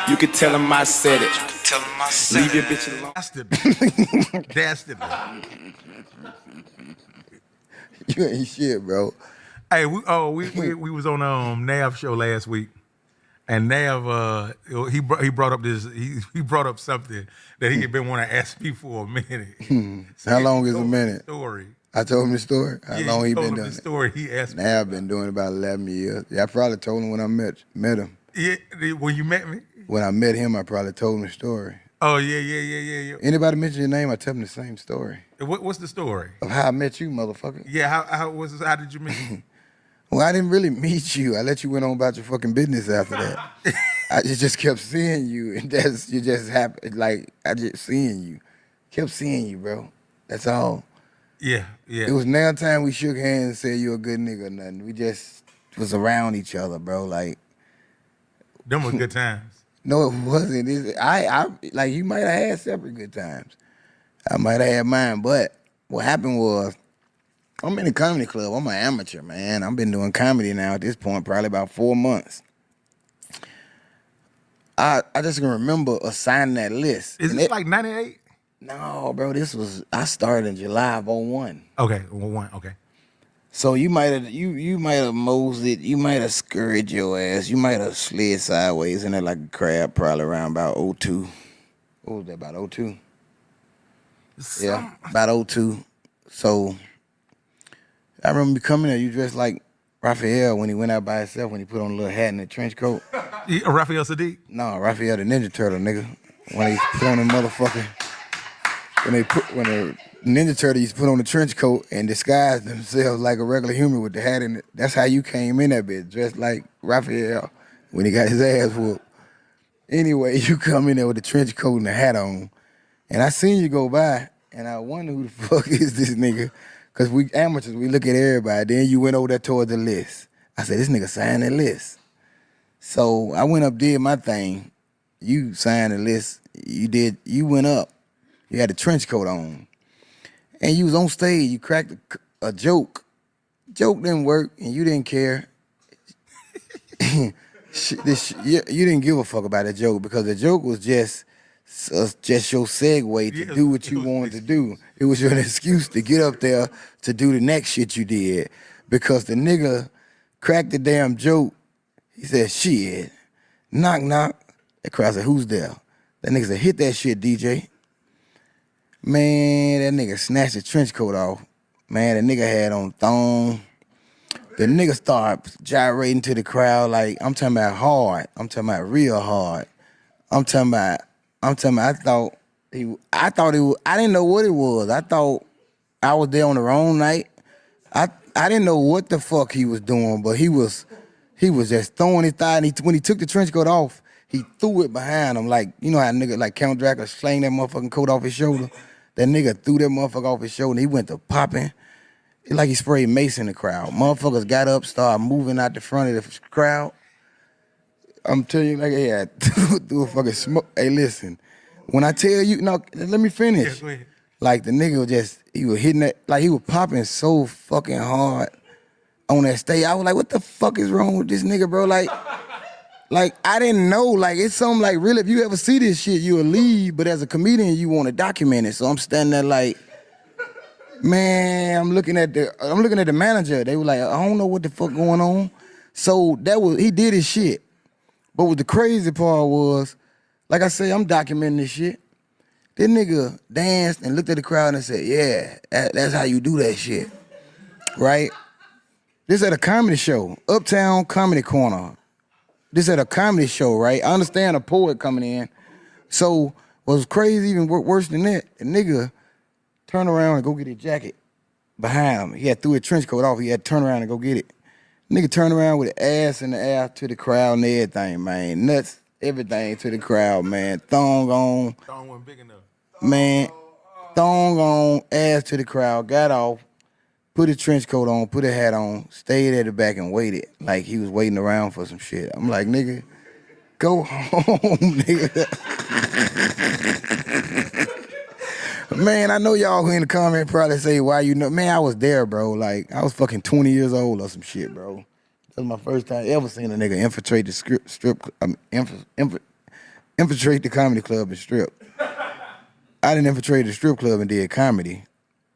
You can tell him I said it. Leave your bitch alone. That's the You ain't shit, bro. Hey, we was on Nav show last week, and Nav he brought up something that he had been wanting to ask me for a minute. So How long is a minute? Story. I told him the story. How long he been doing the story. He asked me. Now I've been doing it about 11 years. Yeah, I probably told him when I met him. Yeah, when you met me. When I met him, I probably told him the story. Oh yeah. Anybody mention your name, I tell them the same story. What's the story? Of how I met you, motherfucker. Yeah, how did you meet me? Well, I didn't really meet you. I let you went on about your fucking business after that. I just kept seeing you, and you just happened. Like I just seeing you, kept seeing you, bro. That's all. Yeah. It was now time we shook hands and said you a good nigga or nothing. We just was around each other, bro. Like them were good times. No, it wasn't. I like you might have had separate good times. I might have had mine, but what happened was I'm in a comedy club. I'm an amateur, man. I've been doing comedy now at this point probably about 4 months. I just can remember assigning that list. Is this like 98? No, bro. I started in July of 01. Okay, 01. Okay. So you might have mosed it, you might have scurried your ass, you might have slid sideways in there like a crab probably around about 02. What was that, about 02? Yeah, about 02. So I remember you coming there, you dressed like Raphael when he went out by himself, when he put on a little hat and a trench coat. Raphael Sadiq? No, Raphael the Ninja Turtle, nigga. When he put on a motherfucking, when the Ninja Turtle used to put on the trench coat and disguise themselves like a regular human with the hat in it. That's how you came in that bitch, dressed like Raphael when he got his ass whooped. Anyway, you come in there with the trench coat and the hat on, and I seen you go by, and I wonder who the fuck is this nigga? Because we amateurs, we look at everybody. Then you went over there towards the list. I said, this nigga signed the list. So I went up, did my thing. You signed the list. You went up. You had a trench coat on. And you was on stage, you cracked a joke. Joke didn't work, and you didn't care. You didn't give a fuck about that joke because the joke was just your segue to do what you wanted to do. It was your excuse to get up there to do the next shit you did. Because the nigga cracked the damn joke. He said, shit, knock, knock. That crowd said, who's there? That nigga said, hit that shit, DJ. Man, that nigga snatched the trench coat off. Man, the nigga had on thong. The nigga started gyrating to the crowd like, I'm talking about hard. I'm talking about real hard. I thought I didn't know what it was. I thought I was there on the wrong night. I didn't know what the fuck he was doing, but he was just throwing his thigh, and when he took the trench coat off, he threw it behind him like, you know how a nigga like Count Dracula slang that motherfucking coat off his shoulder? That nigga threw that motherfucker off his shoulder, and he went to popping. It's like he sprayed mace in the crowd. Motherfuckers got up, started moving out the front of the crowd. I'm telling you, like, yeah, threw a fucking smoke. Hey, listen, when I tell you, no, let me finish. Yeah, go ahead. Like, the nigga he was hitting that, like, he was popping so fucking hard on that stage. I was like, what the fuck is wrong with this nigga, bro? Like, I didn't know. Like, it's something like, really, if you ever see this shit, you'll leave. But as a comedian, you want to document it. So I'm standing there like, man, I'm looking at the manager. They were like, I don't know what the fuck going on. So he did his shit. But what the crazy part was, like I say, I'm documenting this shit. This nigga danced and looked at the crowd and said, yeah, that's how you do that shit. Right? This at a comedy show, Uptown Comedy Corner. This at a comedy show, right? I understand a poet coming in. So what was crazy, even worse than that, the nigga turned around and go get his jacket behind him. He had threw his trench coat off. He had to turn around and go get it. Nigga turned around with his ass in the air to the crowd and everything, man. Nuts, everything to the crowd, man. Thong on. Thong wasn't big enough. Man, thong on, ass to the crowd, got off, put his trench coat on, put a hat on, stayed at the back and waited. Like he was waiting around for some shit. I'm like, nigga, go home, nigga. Man, I know y'all who in the comment probably say, why you know? Man, I was there, bro. Like, I was fucking 20 years old or some shit, bro. That was my first time ever seeing a nigga infiltrate the strip. infiltrate the comedy club and strip. I didn't infiltrate the strip club and did comedy,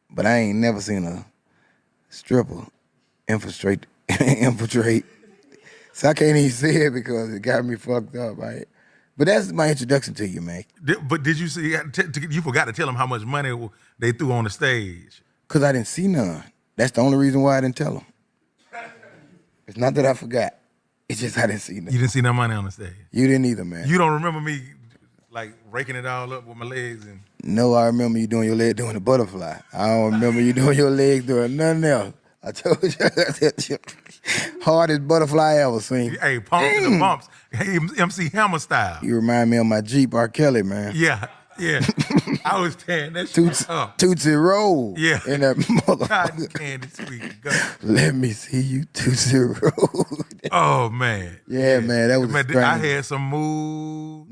but I ain't never seen a stripper infiltrate. So I can't even say it because it got me fucked up, right? But that's my introduction to you, man. But did you see? You forgot to tell them how much money they threw on the stage. Because I didn't see none. That's the only reason why I didn't tell them. It's not that I forgot. It's just I didn't see none. You didn't see no money on the stage. You didn't either, man. You don't remember me like raking it all up with my legs and. No, I remember you doing your leg doing the butterfly. I don't remember you doing your legs doing nothing else. I told you, hardest butterfly I ever seen. Hey, pump to the bumps. Hey, MC Hammer style. You remind me of my Jeep R. Kelly, man. Yeah. I was tearing that shit up. Tootsie Roll. Yeah. In that motherfucker. Cotton candy sweet. Go. Let me see you Tootsie Roll. Oh, man. Yeah, man, that was I had some moves.